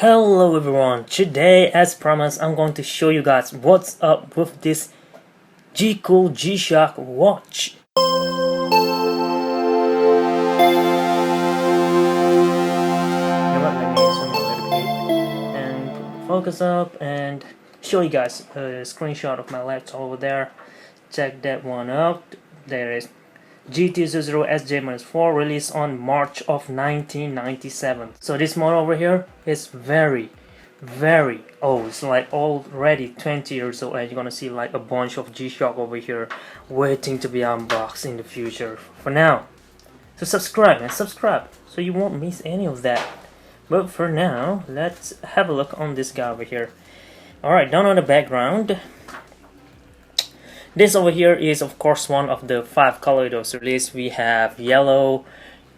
Hello everyone, today as promised I'm going to show you guys what's up with this G-Cool G-Shock watch. You know what, let me zoom in a little bit and focus up and show you guys a screenshot of my laptop over there. Check that one out. There is GT-000SJ-4 released on March of 1997. So this model over here is very old. It's like already 20 years old, and you're gonna see like a bunch of G-Shock over here waiting to be unboxed in the future. For now, so subscribe so you won't miss any of that. But for now, let's have a look on this guy over here. Alright, down on the background, this over here is of course one of the 5 colors released. We have yellow,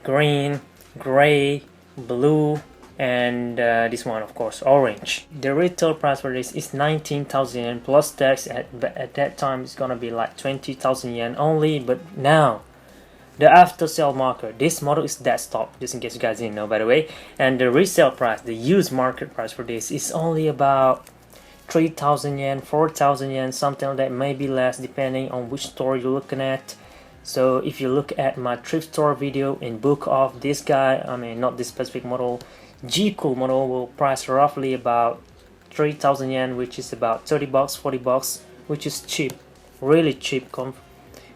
green, gray, blue, and this one of course orange. The retail price for this is 19,000 yen plus tax. At that time it's gonna be like 20,000 yen only, but now the after sale market, this model is desktop, just in case you guys didn't know by the way, and the resale price, the used market price for this is only about 3,000 yen, 4,000 yen, something like that, maybe less depending on which store you're looking at. So if you look at my thrift store video in book of this guy, I mean not this specific model, G-Cool model will price roughly about 3,000 yen, which is about 30 bucks, 40 bucks, which is cheap, really cheap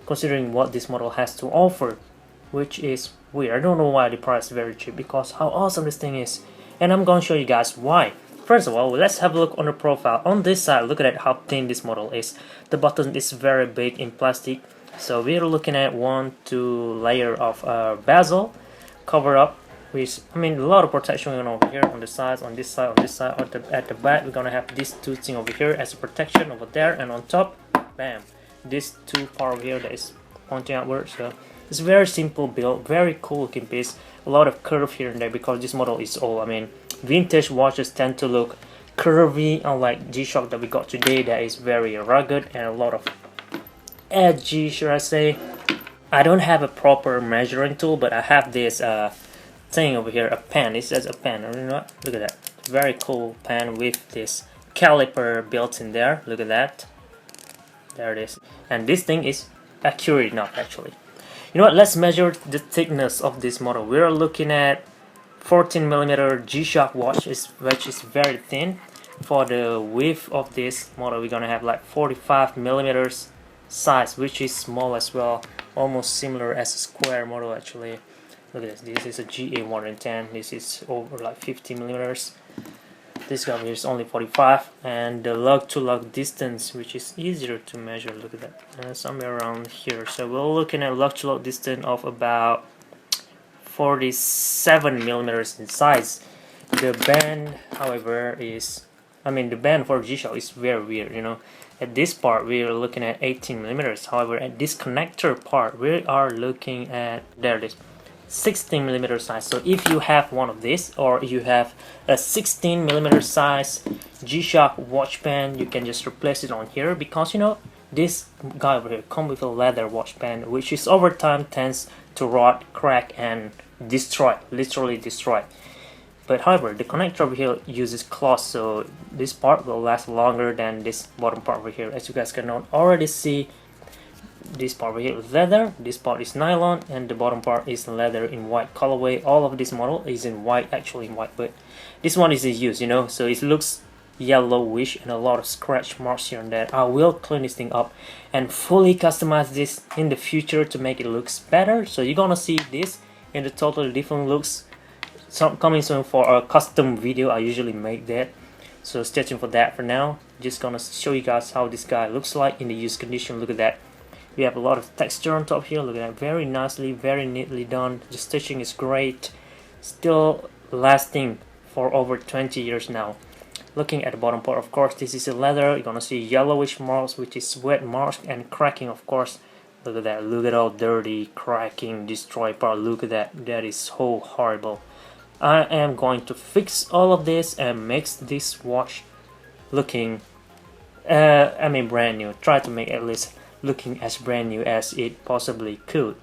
considering what this model has to offer, which is weird. I don't know why the price is very cheap, because how awesome this thing is, and I'm gonna show you guys why. First of all, let's have a look on the profile. On this side, look at how thin this model is. The button is very big in plastic. So we're looking at 1-2 layer of bezel cover up, which I mean a lot of protection going on over here on the sides, on this side, on this side. At the back, we're gonna have these two things over here as a protection over there, and on top, bam, this two part over here that is pointing outward. So it's very simple build, very cool looking piece. A lot of curve here and there because this model is old. I mean, vintage watches tend to look curvy, unlike G-Shock that we got today that is very rugged and a lot of edgy, should I say. I don't have a proper measuring tool, but I have this thing over here, a pen. It says a pen. You know what? Look at that. Very cool pen with this caliper built in there. Look at that. There it is. And this thing is accurate enough actually. You know what? Let's measure the thickness of this model. We're looking at 14mm G-Shock watch, which is very thin. For the width of this model, we're gonna have like 45mm size, which is small as well, almost similar as a square model actually. Look at this. This is a GA110. This is over like 50mm. This guy here is only 45, and the lug to lug distance, which is easier to measure. Look at that, somewhere around here. So we're looking at lug to lug distance of about 47mm in size. The band, however, is, I mean, the band for G-Shock is very weird, you know. At this part, we are looking at 18mm. However, at this connector part, we are looking at, there it is, 16mm size. So if you have one of these, or you have a 16mm size G-Shock watch band, you can just replace it on here, because you know this guy over here comes with a leather watch band, which is over time tends to rot, crack, and destroy, literally destroy. But however, the connector over here uses cloth, so this part will last longer than this bottom part over here. As you guys can already see, this part over here is leather, this part is nylon, and the bottom part is leather in white colorway. All of this model is in white, actually in white, but this one is in use, you know, so it looks yellowish and a lot of scratch marks here and there. I will clean this thing up and fully customize this in the future to make it look better. So you're gonna see this in the totally different looks coming soon for a custom video. I usually make that, so stay tuned for that. For now, just gonna show you guys how this guy looks like in the used condition. Look at that. We have a lot of texture on top here. Look at that, very nicely, very neatly done. The stitching is great, still lasting for over 20 years now. Looking at the bottom part, of course, this is a leather. You're gonna see yellowish marks, which is sweat marks, and cracking, of course. Look at that, look at all dirty, cracking, destroyed part. Look at that, that is so horrible. I am going to fix all of this and make this watch looking, I mean brand new. Try to make at least looking as brand new as it possibly could.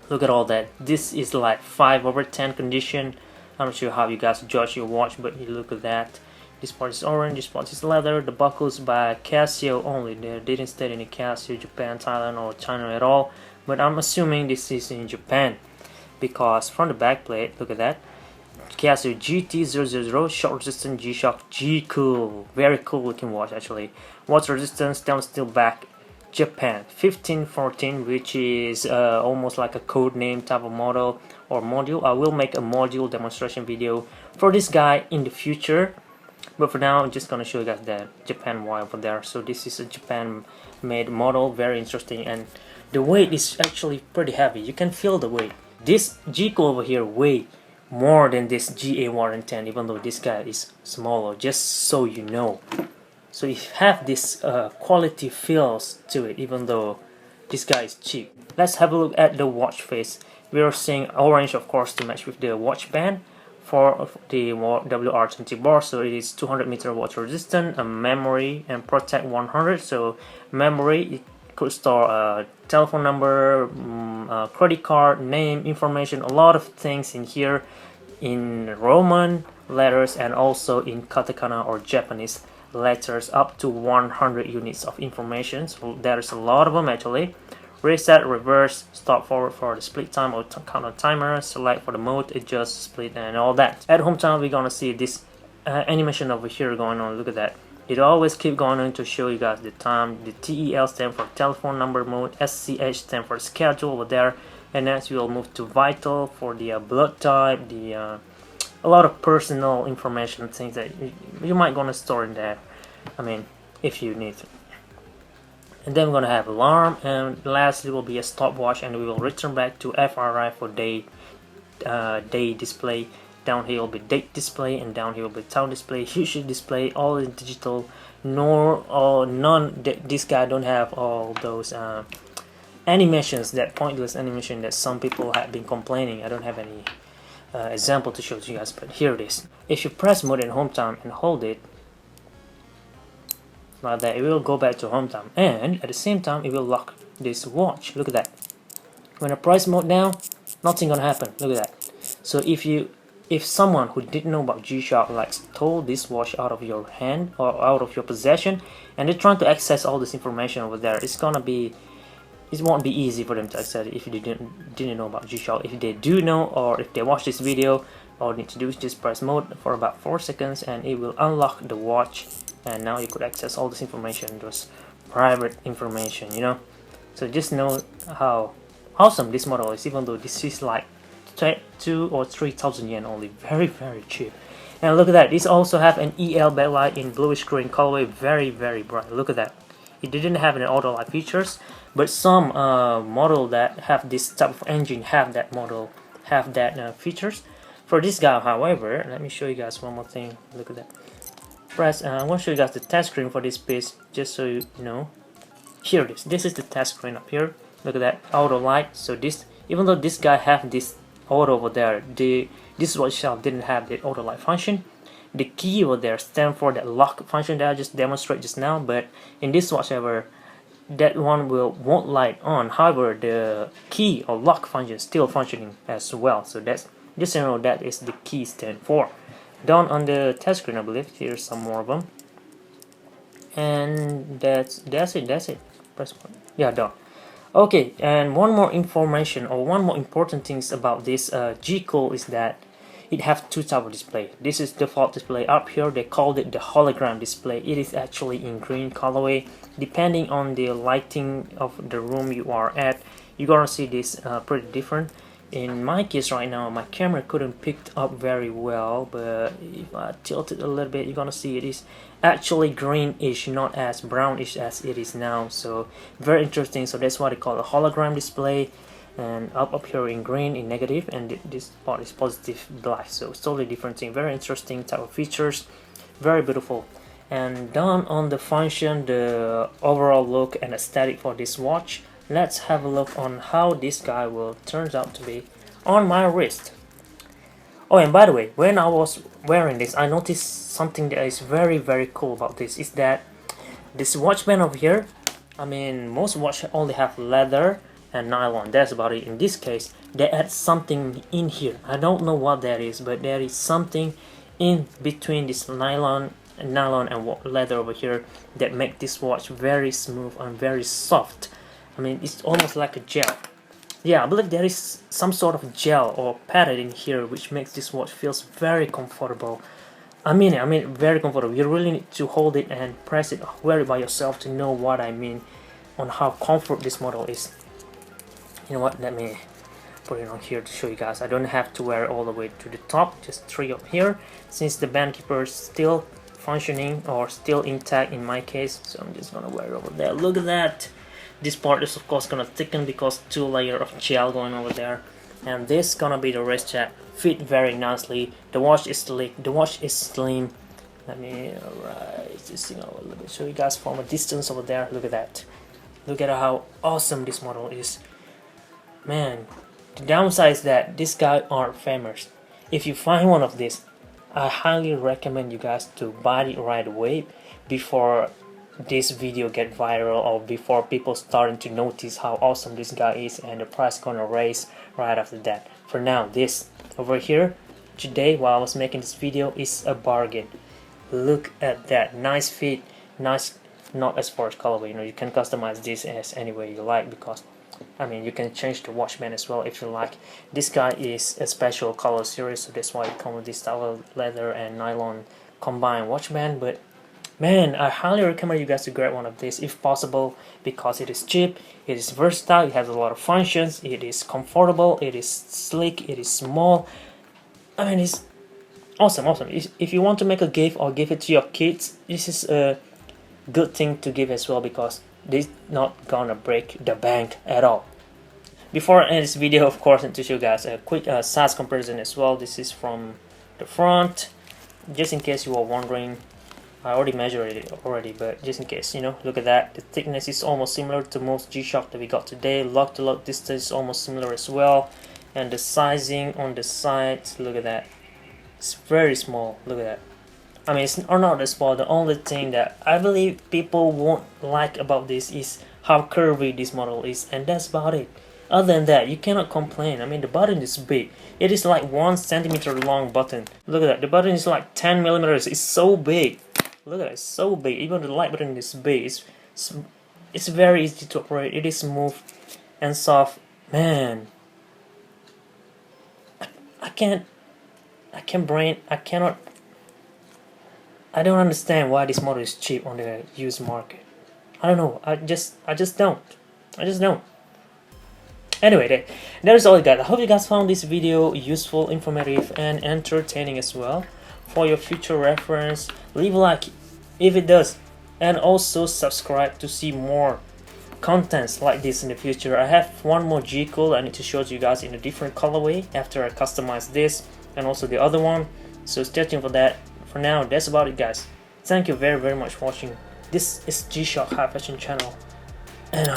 Look at all that. This is like 5/10 condition. I'm not sure how you guys judge your watch, but you look at that. This part is orange, this part is leather. The buckles by Casio only. They didn't state any Casio, Japan, Thailand, or China at all. But I'm assuming this is in Japan, because from the back plate, look at that. Casio GT-000 short resistance G-Shock G-Cool. Very cool looking watch actually. Water resistance, stainless steel back, Japan. 1514, which is almost like a code name type of model or module. I will make a module demonstration video for this guy in the future. But for now, I'm just gonna show you guys the Japan wire over there. So this is a Japan made model, very interesting, and the weight is actually pretty heavy. You can feel the weight. This G-Cool over here weighs more than this GA110, even though this guy is smaller, just so you know. So you have this quality feels to it, even though this guy is cheap. Let's have a look at the watch face. We are seeing orange, of course, to match with the watch band for the WR20 bar. So it is 200 meter water resistant, a memory, and protect 100. So memory, it could store a telephone number, credit card, name, information, a lot of things in here in Roman letters and also in katakana or Japanese letters, up to 100 units of information. So there's a lot of them actually. Reset, reverse, stop forward for the split time or counter timer, select for the mode, adjust, split, and all that. At home time, we're gonna see this animation over here going on. Look at that. It always keep going on to show you guys the time. The TEL stand for telephone number mode, SCH stand for schedule over there, and next we'll move to vital for the blood type, the a lot of personal information, things that you might gonna store in there. I mean, if you need to. And then we're gonna have alarm, and lastly will be a stopwatch, and we will return back to FRI for day display. Down here will be date display, and down here will be time display, usage display, all in digital. Nor or none. This guy don't have all those animations, that pointless animation that some people have been complaining. I don't have any example to show you guys, but here it is. If you press mode in home time and hold it like that, it will go back to home time, and at the same time it will lock this watch. Look at that. When I press mode down, nothing gonna happen. Look at that. So if someone who didn't know about G-Shock like stole this watch out of your hand or out of your possession, and they're trying to access all this information over there, it won't be easy for them to access it if you didn't know about G-Shock. If they do know, or if they watch this video, all you need to do is just press mode for about 4 seconds and it will unlock the watch, and now you could access all this information, those private information, you know. So just know how awesome this model is, even though this is like 2,000 or 3,000 yen only. Very cheap. And look at that, this also have an EL backlight in bluish green colorway, very bright. Look at that. It didn't have any auto light features, but some model that have this type of engine have that features. For this guy, however, let me show you guys one more thing. Look at that. I want to show you guys the test screen for this piece, just so you know. Here it is. This is the test screen up here. Look at that, auto light. So this, even though this guy have this auto over there, this watch itself didn't have the auto light function. The key over there stand for that lock function that I just demonstrated just now, but in this watch, however, that one won't light on. However, the key or lock function is still functioning as well. So that's just so you know, that is the key stand for. Down on the test screen, I believe here's some more of them, and that's it. Press one. Yeah, done. Okay, and one more information or one more important things about this G-Cool is that it has two type of display. This is default display up here. They called it the hologram display. It is actually in green colorway. Depending on the lighting of the room you are at, you're gonna see this pretty different. In my case right now, my camera couldn't pick up very well, but if I tilt it a little bit, you're gonna see it is actually greenish, not as brownish as it is now. So very interesting. So that's why they call it a hologram display. And up here in green in negative, and this part is positive black. So it's totally different thing. Very interesting type of features, very beautiful. And down on the function, the overall look and aesthetic for this watch, let's have a look on how this guy will turns out to be on my wrist. Oh, and by the way, when I was wearing this, I noticed something that is very cool about this, is that this watch band over here, I mean most watch only have leather and nylon, that's about it. In this case, they add something in here. I don't know what that is, but there is something in between this nylon and leather over here that make this watch very smooth and very soft. I mean, it's almost like a gel. Yeah, I believe there is some sort of gel or padded in here which makes this watch feels very comfortable. I mean very comfortable. You really need to hold it and press it very by yourself to know what I mean on how comfort this model is. You know what, let me put it on here to show you guys. I don't have to wear it all the way to the top, just 3 up here, since the band keeper is still functioning or still intact in my case, so I'm just gonna wear it over there. Look at that. This part is of course gonna thicken because 2 layers of gel going over there, and this gonna be the wrist strap. Fit very nicely. The watch is slick, the watch is slim. Let me raise this thing a little bit, show you guys from a distance over there. Look at that. Look at how awesome this model is. Man, the downside is that these guys aren't famous. If you find one of these, I highly recommend you guys to buy it right away before this video get viral or before people starting to notice how awesome this guy is and the price gonna raise right after that. For now, this over here today while I was making this video is a bargain. Look at that, nice fit, nice, not as far as colorway, you know, you can customize this as any way you like, because I mean you can change the watch band as well if you like. This guy is a special color series, so that's why it comes with this style of leather and nylon combined watch band. But man, I highly recommend you guys to grab one of these if possible, because it is cheap, it is versatile, it has a lot of functions, it is comfortable, it is sleek, it is small. I mean, it's awesome. If you want to make a gift or give it to your kids, this is a good thing to give as well, because this not gonna break the bank at all. Before I end this video, of course, I need to show you guys a quick size comparison as well. This is from the front, just in case you are wondering. I already measured it already, but just in case, you know, look at that. The thickness is almost similar to most G-Shock that we got today. Lock to lock distance is almost similar as well, and the sizing on the sides, look at that. It's very small. Look at that. I mean, it's not that small. The only thing that I believe people won't like about this is how curvy this model is, and that's about it. Other than that, you cannot complain. I mean, the button is big. It is like 1 centimeter long button. Look at that. The button is like 10 millimeters. It's so big. Look at it. It's so big. Even the light button is big. It's very easy to operate. It is smooth and soft. Man, I don't understand why this model is cheap on the used market. I don't know. I just don't. Anyway, that is all, guys. I hope you guys found this video useful, informative, and entertaining as well. For your future reference, leave a like if it does, and also subscribe to see more contents like this in the future. I have one more G-Cool I need to show you guys in a different colorway after I customize this and also the other one, so stay tuned for that. For now, that's about it, guys. Thank you very much for watching. This is G-Shock High Fashion channel, and